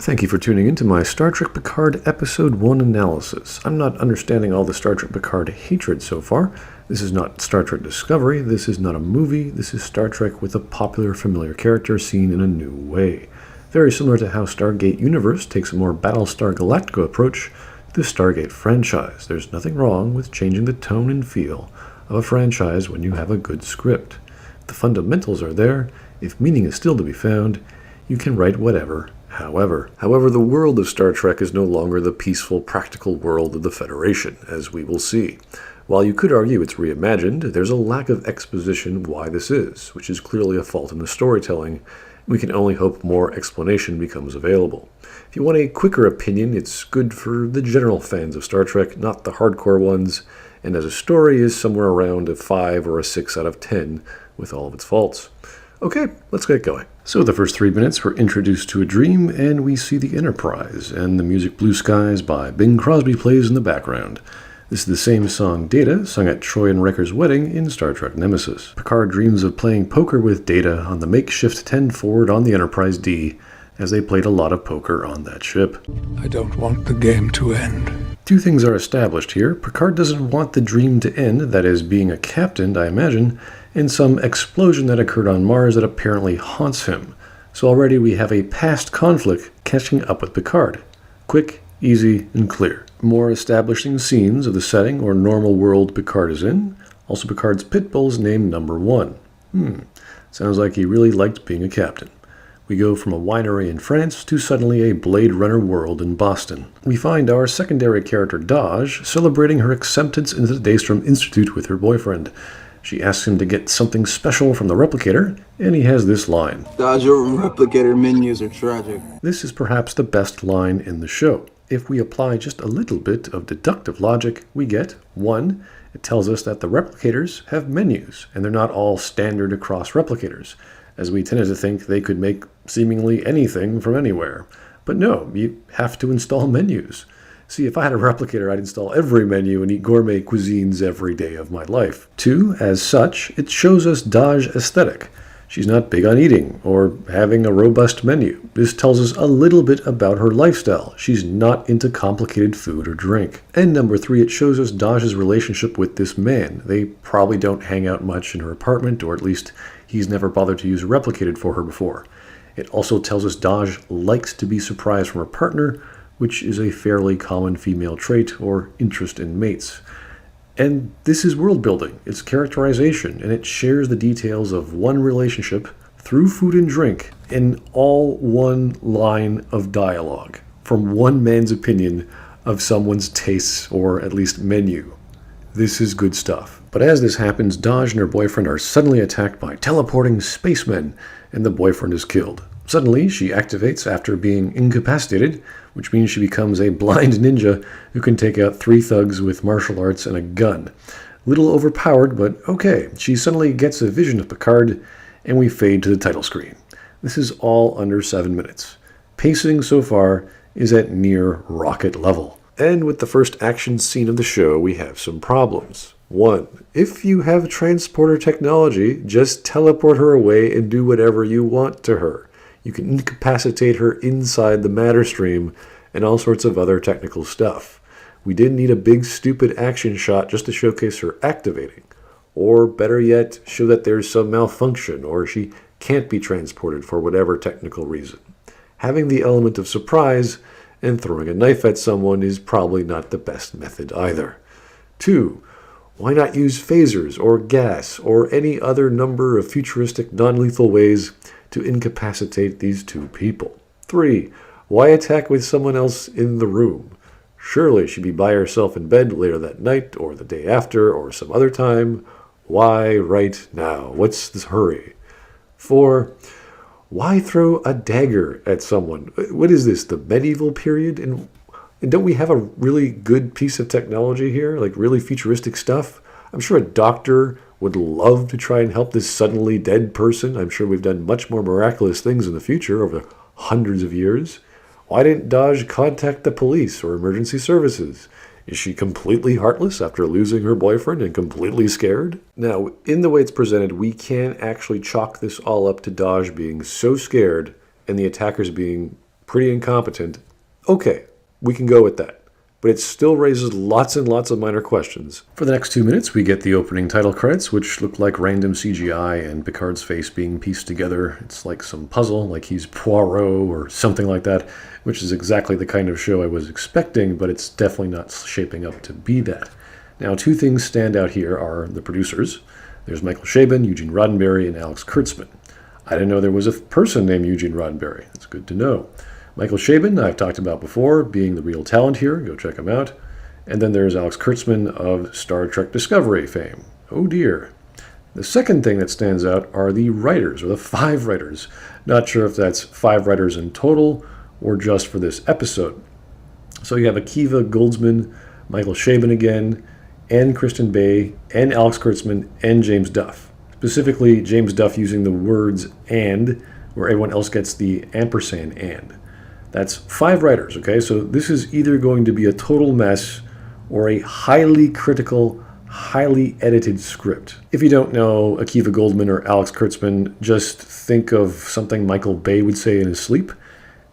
Thank you for tuning into my Star Trek Picard Episode 1 analysis. I'm not understanding all the Star Trek Picard hatred so far. This is not Star Trek Discovery, this is not a movie, this is Star Trek with a popular, familiar character seen in a new way. Very similar to how Stargate Universe takes a more Battlestar Galactica approach to the Stargate franchise. There's nothing wrong with changing the tone and feel of a franchise when you have a good script. If the fundamentals are there, if meaning is still to be found, you can write whatever. However, the world of Star Trek is no longer the peaceful, practical world of the Federation, as we will see. While you could argue it's reimagined, there's a lack of exposition why this is, which is clearly a fault in the storytelling. We can only hope more explanation becomes available. If you want a quicker opinion, it's good for the general fans of Star Trek, not the hardcore ones, and as a story is somewhere around a 5 or a 6 out of 10, with all of its faults. Okay, let's get going. So the first 3 minutes, we're introduced to a dream, and we see the Enterprise, and the music Blue Skies by Bing Crosby plays in the background. This is the same song Data, sung at Troy and Riker's wedding in Star Trek Nemesis. Picard dreams of playing poker with Data on the makeshift 10 Ford on the Enterprise D, as they played a lot of poker on that ship. I don't want the game to end. 2 things are established here. Picard doesn't want the dream to end, that is, being a captain, I imagine, in some explosion that occurred on Mars that apparently haunts him. So already we have a past conflict catching up with Picard. Quick, easy, and clear. More establishing scenes of the setting or normal world Picard is in. Also Picard's pit bull is named number 1. Sounds like he really liked being a captain. We go from a winery in France to suddenly a Blade Runner world in Boston. We find our secondary character Dahj celebrating her acceptance into the Daystrom Institute with her boyfriend. She asks him to get something special from the replicator, and he has this line. Dahj, your replicator menus are tragic. This is perhaps the best line in the show. If we apply just a little bit of deductive logic, we get 1. It tells us that the replicators have menus, and they're not all standard across replicators, as we tended to think they could make seemingly anything from anywhere. But no, you have to install menus. See, if I had a replicator, I'd install every menu and eat gourmet cuisines every day of my life. 2, as such, it shows us Dahj aesthetic. She's not big on eating or having a robust menu. This tells us a little bit about her lifestyle. She's not into complicated food or drink. And number 3, it shows us Dahj's relationship with this man. They probably don't hang out much in her apartment, or at least he's never bothered to use replicated for her before. It also tells us Dahj likes to be surprised from her partner, which is a fairly common female trait or interest in mates. And this is world building, it's characterization, and it shares the details of one relationship through food and drink in all one line of dialogue, from one man's opinion of someone's tastes or at least menu. This is good stuff. But as this happens, Dahj and her boyfriend are suddenly attacked by teleporting spacemen, and the boyfriend is killed. Suddenly, she activates after being incapacitated, which means she becomes a blind ninja who can take out 3 thugs with martial arts and a gun. Little overpowered, but okay. She suddenly gets a vision of Picard, and we fade to the title screen. This is all under 7 minutes. Pacing so far is at near rocket level. And with the first action scene of the show, we have some problems. 1. If you have transporter technology, just teleport her away and do whatever you want to her. You can incapacitate her inside the matter stream and all sorts of other technical stuff. We didn't need a big stupid action shot just to showcase her activating. Or better yet, show that there's some malfunction or she can't be transported for whatever technical reason. Having the element of surprise and throwing a knife at someone is probably not the best method either. 2. Why not use phasers or gas or any other number of futuristic non-lethal ways to incapacitate these 2 people? 3. Why attack with someone else in the room? Surely she'd be by herself in bed later that night or the day after or some other time. Why right now? What's this hurry? 4. Why throw a dagger at someone? What is this, the medieval period? And don't we have a really good piece of technology here? Like really futuristic stuff? I'm sure a doctor would love to try and help this suddenly dead person. I'm sure we've done much more miraculous things in the future over hundreds of years. Why didn't Dahj contact the police or emergency services? Is she completely heartless after losing her boyfriend and completely scared? Now, in the way it's presented, we can actually chalk this all up to Dahj being so scared and the attackers being pretty incompetent. Okay, we can go with that. But it still raises lots and lots of minor questions. For the next 2 minutes, we get the opening title credits, which look like random CGI and Picard's face being pieced together. It's like some puzzle, like he's Poirot or something like that, which is exactly the kind of show I was expecting, but it's definitely not shaping up to be that. Now, 2 things stand out here are the producers. There's Michael Chabon, Eugene Roddenberry, and Alex Kurtzman. I didn't know there was a person named Eugene Roddenberry. That's good to know. Michael Chabon, I've talked about before, being the real talent here. Go check him out. And then there's Alex Kurtzman of Star Trek Discovery fame. Oh dear. The second thing that stands out are the writers, or the 5 writers. Not sure if that's 5 writers in total or just for this episode. So you have Akiva Goldsman, Michael Chabon again, and Kristen Bay, and Alex Kurtzman, and James Duff. Specifically, James Duff using the words "and," where everyone else gets the ampersand "and." That's 5 writers, okay? So this is either going to be a total mess or a highly critical, highly edited script. If you don't know Akiva Goldsman or Alex Kurtzman, just think of something Michael Bay would say in his sleep,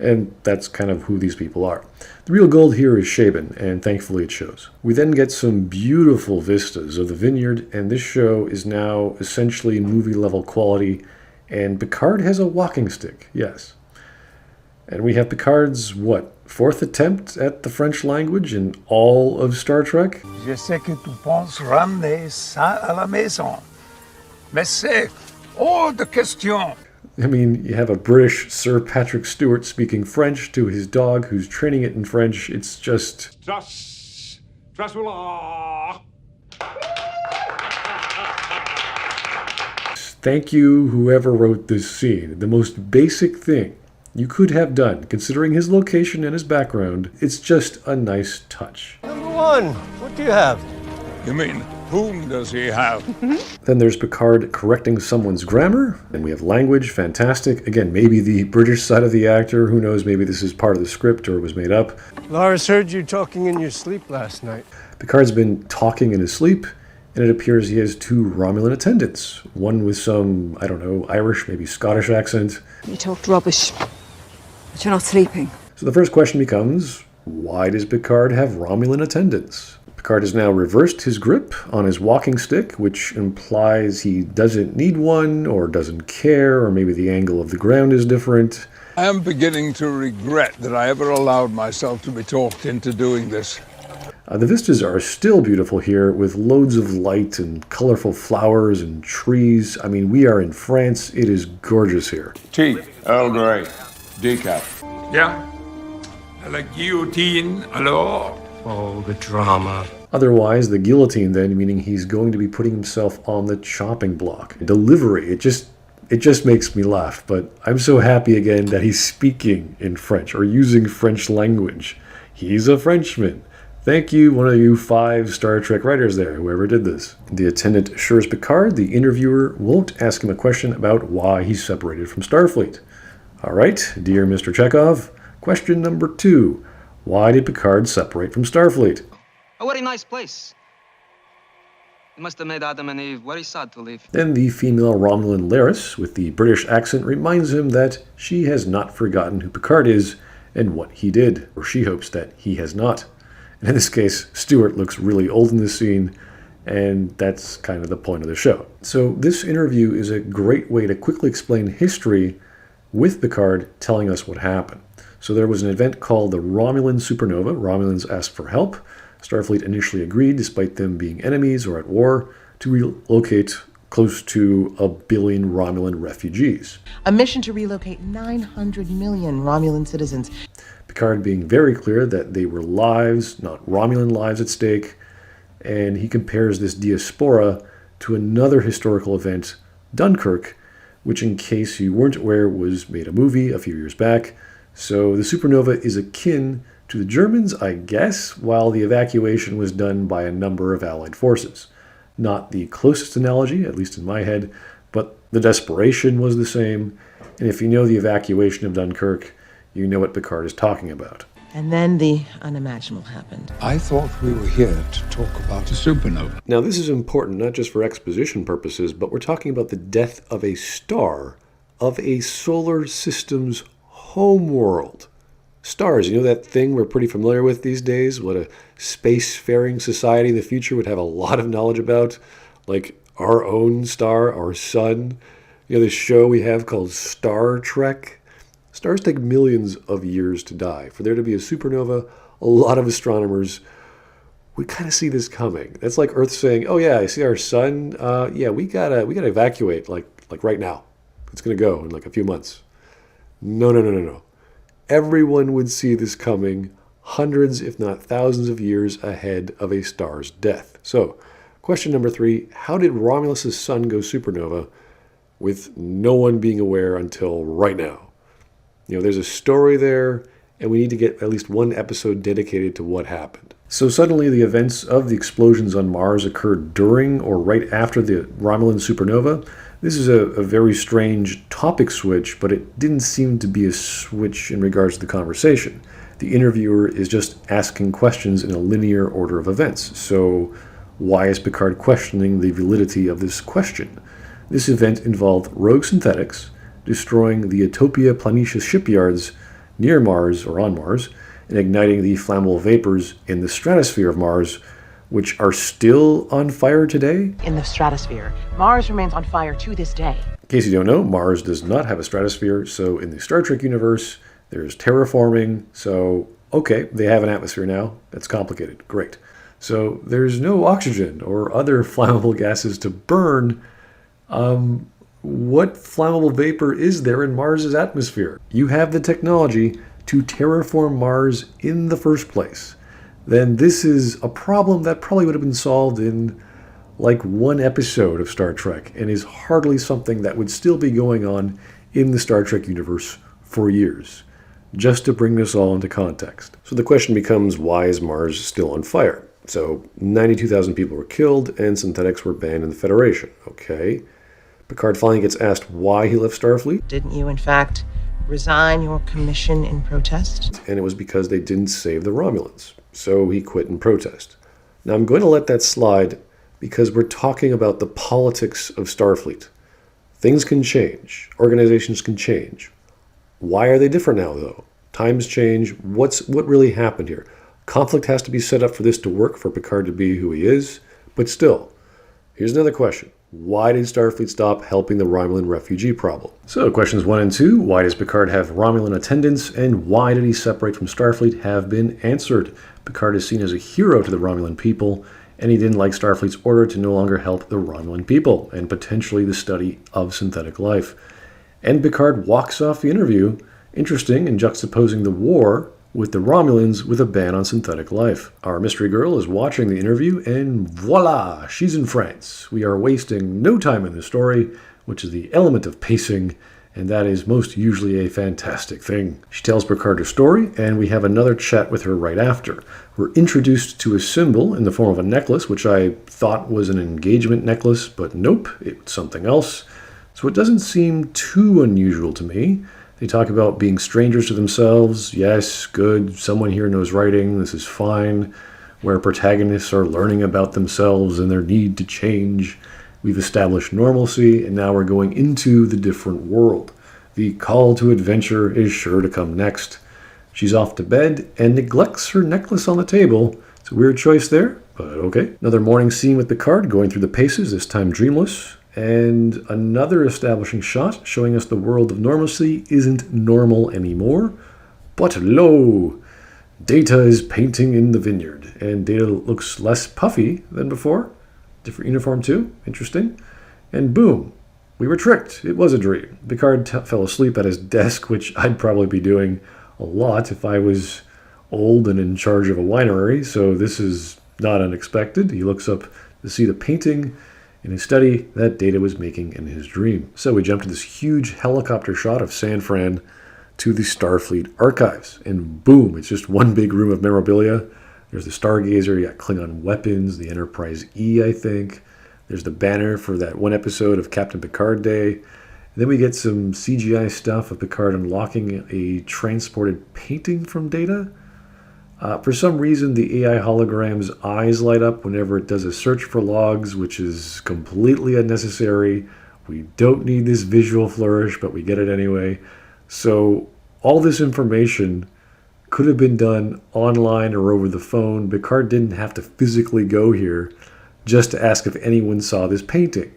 and that's kind of who these people are. The real gold here is Chabon, and thankfully it shows. We then get some beautiful vistas of the vineyard, and this show is now essentially movie-level quality, and Picard has a walking stick, yes. And we have Picard's, 4th attempt at the French language in all of Star Trek? Je sais que tu penses ramener ça à la maison. Mais c'est hors de question. I mean, you have a British Sir Patrick Stewart speaking French to his dog who's training it in French. It's just... Thank you, whoever wrote this scene. The most basic thing you could have done, considering his location and his background. It's just a nice touch. Number 1, what do you have? You mean, whom does he have? Then there's Picard correcting someone's grammar, and we have language, fantastic. Again, maybe the British side of the actor, who knows, maybe this is part of the script or it was made up. Lars heard you talking in your sleep last night. Picard's been talking in his sleep, and it appears he has 2 Romulan attendants. One with some, I don't know, Irish, maybe Scottish accent. You talked rubbish, but you're not sleeping. So the first question becomes, why does Picard have Romulan attendants? Picard has now reversed his grip on his walking stick, which implies he doesn't need one, or doesn't care, or maybe the angle of the ground is different. I am beginning to regret that I ever allowed myself to be talked into doing this. The vistas are still beautiful here, with loads of light and colorful flowers and trees. I mean, we are in France. It is gorgeous here. Tea, Earl Grey, decaf. Yeah. La guillotine, alors? Oh, the drama. Otherwise, the guillotine then, meaning he's going to be putting himself on the chopping block. Delivery, it just makes me laugh, but I'm so happy again that he's speaking in French, or using French language. He's a Frenchman. Thank you, one of you 5 Star Trek writers there, whoever did this. The attendant assures Picard the interviewer won't ask him a question about why he's separated from Starfleet. All right, dear Mr. Chekhov, question number 2. Why did Picard separate from Starfleet? A very nice place. It must have made Adam and Eve very sad to leave. Then the female Romulan Laris, with the British accent, reminds him that she has not forgotten who Picard is and what he did, or she hopes that he has not. And in this case, Stewart looks really old in this scene, and that's kind of the point of the show. So this interview is a great way to quickly explain history with Picard telling us what happened. So there was an event called the Romulan supernova. Romulans asked for help. Starfleet initially agreed, despite them being enemies or at war, to relocate close to 1 billion Romulan refugees. A mission to relocate 900 million Romulan citizens. Picard being very clear that they were lives, not Romulan lives at stake, and he compares this diaspora to another historical event, Dunkirk, which, in case you weren't aware, was made a movie a few years back. So the supernova is akin to the Germans, I guess, while the evacuation was done by a number of Allied forces. Not the closest analogy, at least in my head, but the desperation was the same, and if you know the evacuation of Dunkirk, you know what Picard is talking about. And then the unimaginable happened. I thought we were here to talk about a supernova. Now this is important not just for exposition purposes, but we're talking about the death of a star of a solar system's homeworld. Stars, you know that thing we're pretty familiar with these days? What a spacefaring society in the future would have a lot of knowledge about? Like our own star, our sun. You know, this show we have called Star Trek? Stars take millions of years to die. For there to be a supernova, a lot of astronomers would kind of see this coming. That's like Earth saying, "Oh yeah, I see our sun. Yeah, we gotta evacuate like right now. It's gonna go in like a few months." No. Everyone would see this coming hundreds, if not thousands of years ahead of a star's death. So, question number 3, how did Romulus' sun go supernova with no one being aware until right now? You know, there's a story there, and we need to get at least one episode dedicated to what happened. So suddenly the events of the explosions on Mars occurred during or right after the Romulan supernova. This is a very strange topic switch, but it didn't seem to be a switch in regards to the conversation. The interviewer is just asking questions in a linear order of events. So why is Picard questioning the validity of this question? This event involved rogue synthetics destroying the Utopia Planitia shipyards near Mars or on Mars and igniting the flammable vapors in the stratosphere of Mars, which are still on fire today? In the stratosphere, Mars remains on fire to this day. In case you don't know, Mars does not have a stratosphere, so in the Star Trek universe, there's terraforming, so okay, they have an atmosphere now. That's complicated. Great. So there's no oxygen or other flammable gases to burn. What flammable vapor is there in Mars's atmosphere? You have the technology to terraform Mars in the first place. Then this is a problem that probably would have been solved in like one episode of Star Trek and is hardly something that would still be going on in the Star Trek universe for years. Just to bring this all into context. So the question becomes, why is Mars still on fire? So 92,000 people were killed and synthetics were banned in the Federation. Okay. Picard finally gets asked why he left Starfleet. Didn't you, in fact, resign your commission in protest? And it was because they didn't save the Romulans. So he quit in protest. Now I'm going to let that slide because we're talking about the politics of Starfleet. Things can change. Organizations can change. Why are they different now, though? Times change. What really happened here? Conflict has to be set up for this to work, for Picard to be who he is. But still, here's another question. Why did Starfleet stop helping the Romulan refugee problem? So questions 1 and 2, why does Picard have Romulan attendants, and why did he separate from Starfleet, have been answered. Picard is seen as a hero to the Romulan people, and he didn't like Starfleet's order to no longer help the Romulan people, and potentially the study of synthetic life. And Picard walks off the interview, interesting in juxtaposing the war with the Romulans with a ban on synthetic life. Our mystery girl is watching the interview, and voila, she's in France. We are wasting no time in this story, which is the element of pacing, and that is most usually a fantastic thing. She tells Picard her story, and we have another chat with her right after. We're introduced to a symbol in the form of a necklace, which I thought was an engagement necklace, but nope, it's something else. So it doesn't seem too unusual to me. They talk about being strangers to themselves. Yes, good. Someone here knows writing. This is fine. Where protagonists are learning about themselves and their need to change. We've established normalcy, and now we're going into the different world. The call to adventure is sure to come next. She's off to bed and neglects her necklace on the table. It's a weird choice there, but okay. Another morning scene with Picard going through the paces, this time dreamless. And another establishing shot showing us the world of normalcy isn't normal anymore. But lo, Data is painting in the vineyard, and Data looks less puffy than before. Different uniform too, interesting. And boom, we were tricked. It was a dream. Picard fell asleep at his desk, which I'd probably be doing a lot if I was old and in charge of a winery, so this is not unexpected. He looks up to see the painting in his study that Data was making in his dream. So we jump to this huge helicopter shot of San Fran to the Starfleet archives. And boom, it's just one big room of memorabilia. There's the Stargazer, you got Klingon weapons, the Enterprise E, I think. There's the banner for that one episode of Captain Picard Day. And then we get some CGI stuff of Picard unlocking a transported painting from Data. For some reason, the AI hologram's eyes light up whenever it does a search for logs, which is completely unnecessary. We don't need this visual flourish, but we get it anyway. So all this information could have been done online or over the phone. Picard didn't have to physically go here just to ask if anyone saw this painting.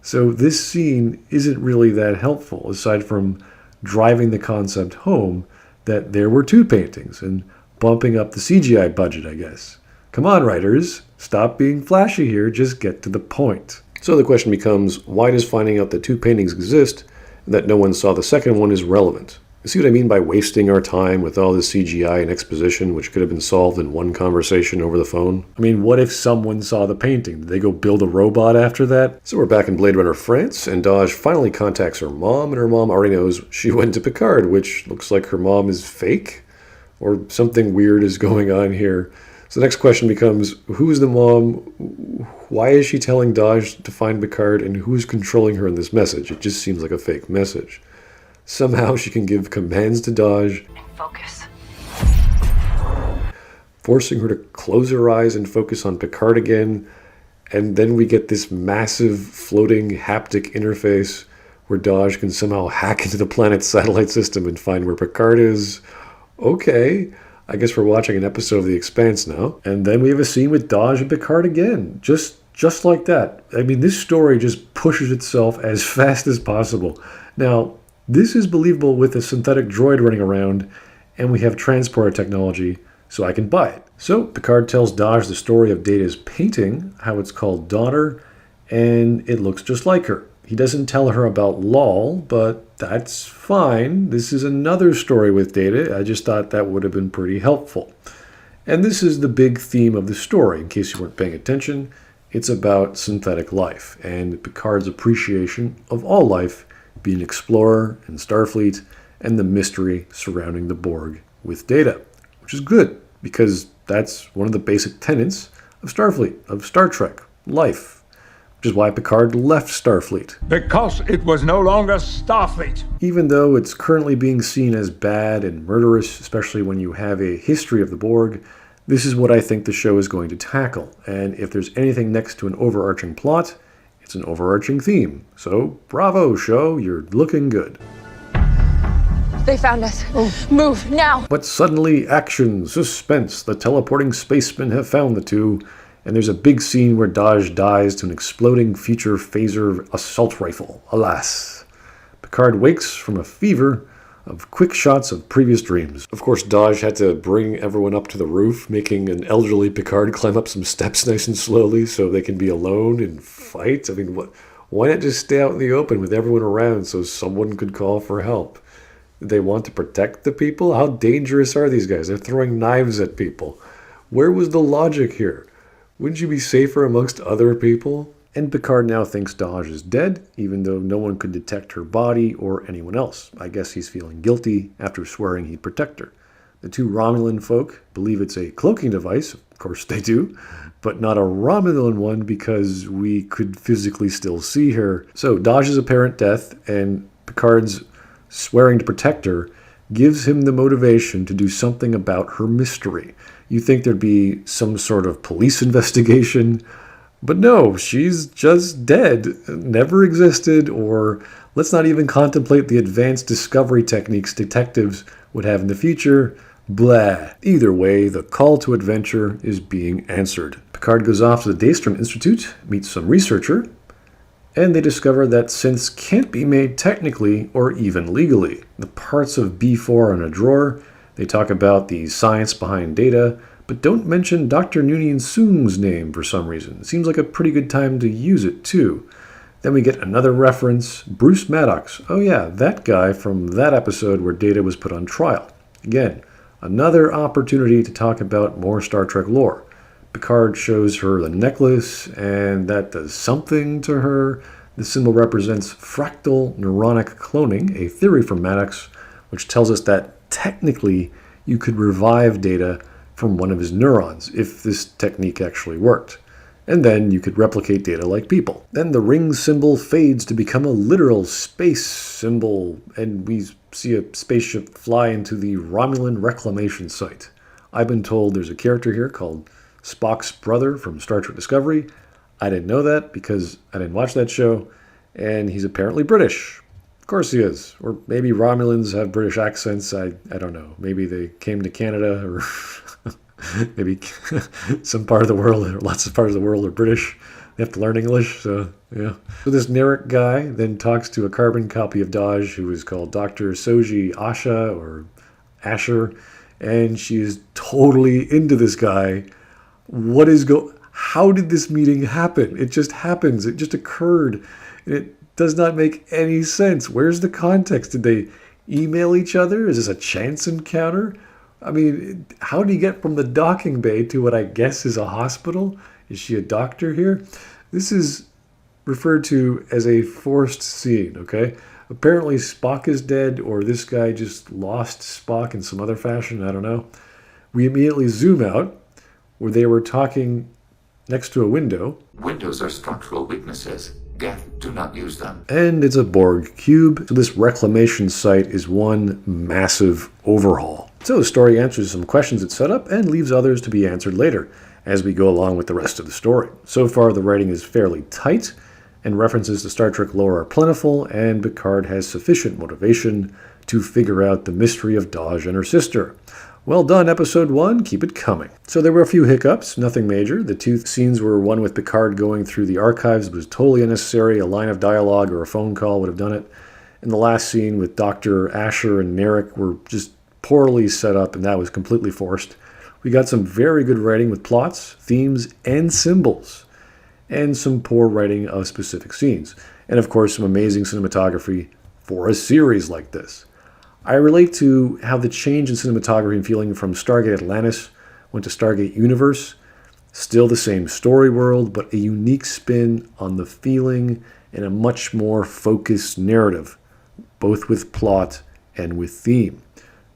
So this scene isn't really that helpful, aside from driving the concept home that there were two paintings and bumping up the CGI budget, I guess. Come on, writers, stop being flashy here, just get to the point. So the question becomes, why does finding out that two paintings exist and that no one saw the second one is relevant? You see what I mean by wasting our time with all this CGI and exposition, which could have been solved in one conversation over the phone? I mean, what if someone saw the painting? Did they go build a robot after that? So we're back in Blade Runner France, and Dahj finally contacts her mom, and her mom already knows she went to Picard, which looks like her mom is fake, or something weird is going on here. So the next question becomes, who is the mom? Why is she telling Dahj to find Picard, and who is controlling her in this message? It just seems like a fake message. Somehow she can give commands to Dahj, Focus. forcing her to close her eyes and focus on Picard again. And then we get this massive floating haptic interface where Dahj can somehow hack into the planet's satellite system and find where Picard is. Okay, I guess we're watching an episode of The Expanse now. And then we have a scene with Dahj and Picard again. Just like that. I mean, this story just pushes itself as fast as possible. Now, this is believable with a synthetic droid running around, and we have transporter technology, so I can buy it. So Picard tells Dahj the story of Data's painting, how it's called Daughter, and it looks just like her. He doesn't tell her about Lol, but that's fine. This is another story with Data. I just thought that would have been pretty helpful. And this is the big theme of the story, in case you weren't paying attention. It's about synthetic life, and Picard's appreciation of all life, being an explorer in Starfleet, and the mystery surrounding the Borg with Data, which is good, because that's one of the basic tenets of Starfleet, of Star Trek, life, which is why Picard left Starfleet. Because it was no longer Starfleet. Even though it's currently being seen as bad and murderous, especially when you have a history of the Borg, this is what I think the show is going to tackle, and if there's anything next to an overarching plot, it's an overarching theme. So, bravo, show, you're looking good. They found us. Move, now! But suddenly, action, suspense, the teleporting spacemen have found the two, and there's a big scene where Dahj dies to an exploding future phaser assault rifle. Alas. Picard wakes from a fever of quick shots of previous dreams. Of course, Dahj had to bring everyone up to the roof, making an elderly Picard climb up some steps nice and slowly so they can be alone and fight. I mean, why not just stay out in the open with everyone around so someone could call for help? Did they want to protect the people? How dangerous are these guys? They're throwing knives at people. Where was the logic here? Wouldn't you be safer amongst other people? And Picard now thinks Dahj is dead, even though no one could detect her body or anyone else. I guess he's feeling guilty after swearing he'd protect her. The two Romulan folk believe it's a cloaking device, of course they do, but not a Romulan one because we could physically still see her. So Dahj's apparent death and Picard's swearing to protect her gives him the motivation to do something about her mystery. You think there'd be some sort of police investigation, but no, she's just dead, never existed, or let's not even contemplate the advanced discovery techniques detectives would have in the future. Blah. Either way, the call to adventure is being answered. Picard goes off to the Daystrom Institute, meets some researcher, and they discover that synths can't be made technically or even legally. The parts of B4 are in a drawer. They talk about the science behind Data, but don't mention Dr. Noonien Soong's name for some reason. It seems like a pretty good time to use it, too. Then we get another reference, Bruce Maddox. Oh yeah, that guy from that episode where Data was put on trial. Again, another opportunity to talk about more Star Trek lore. Picard shows her the necklace, and that does something to her. The symbol represents fractal neuronic cloning, a theory from Maddox, which tells us that technically you could revive Data from one of his neurons, if this technique actually worked. And then you could replicate Data like people. Then the ring symbol fades to become a literal space symbol, and we see a spaceship fly into the Romulan reclamation site. I've been told there's a character here called Spock's brother from Star Trek Discovery. I didn't know that because I didn't watch that show, and he's apparently British. Of course he is. Or maybe Romulans have British accents. I don't know. Maybe they came to Canada, or maybe some part of the world, or lots of parts of the world are British. They have to learn English, so yeah. So this Narek guy then talks to a carbon copy of Dahj, who is called Dr. Soji Asha, or Asher, and she is totally into this guy. How did this meeting happen? It just happens. It just occurred. And it does not make any sense. Where's the context? Did they email each other? Is this a chance encounter? I mean, how do you get from the docking bay to what I guess is a hospital? Is she a doctor here? This is referred to as a forced scene, okay? Apparently Spock is dead, or this guy just lost Spock in some other fashion, I don't know. We immediately zoom out where they were talking next to a window. Windows are structural weaknesses. Geth, do not use them. And it's a Borg cube, so this reclamation site is one massive overhaul. So the story answers some questions it set up and leaves others to be answered later as we go along with the rest of the story. So far, the writing is fairly tight, and references to Star Trek lore are plentiful, and Picard has sufficient motivation to figure out the mystery of Dahj and her sister. Well done, Episode 1. Keep it coming. So there were a few hiccups, nothing major. The two scenes were one with Picard going through the archives was totally unnecessary. A line of dialogue or a phone call would have done it. And the last scene with Dr. Asher and Narek were just poorly set up, and that was completely forced. We got some very good writing with plots, themes, and symbols, and some poor writing of specific scenes. And of course, some amazing cinematography for a series like this. I relate to how the change in cinematography and feeling from Stargate Atlantis went to Stargate Universe. Still the same story world, but a unique spin on the feeling and a much more focused narrative, both with plot and with theme.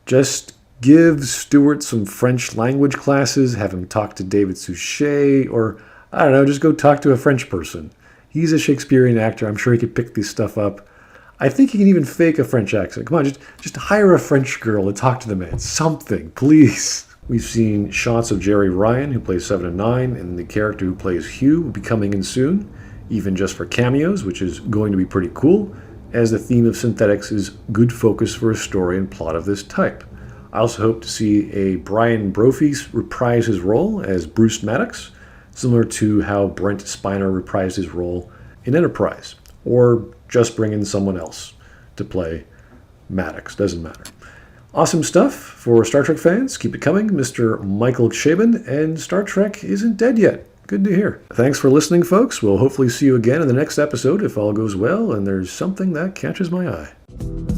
Just give Stewart some French language classes, have him talk to David Suchet, or I don't know, just go talk to a French person. He's a Shakespearean actor. I'm sure he could pick this stuff up. I think he can even fake a French accent. Come on, just hire a French girl to talk to the man. Something, please. We've seen shots of Jerry Ryan, who plays 7 and 9, and the character who plays Hugh will be coming in soon, even just for cameos, which is going to be pretty cool, as the theme of synthetics is good focus for a story and plot of this type. I also hope to see a Brian Brophy reprise his role as Bruce Maddox, similar to how Brent Spiner reprised his role in Enterprise, or just bring in someone else to play Maddox, doesn't matter. Awesome stuff for Star Trek fans. Keep it coming, Mr. Michael Chabon, and Star Trek isn't dead yet. Good to hear. Thanks for listening, folks. We'll hopefully see you again in the next episode if all goes well and there's something that catches my eye.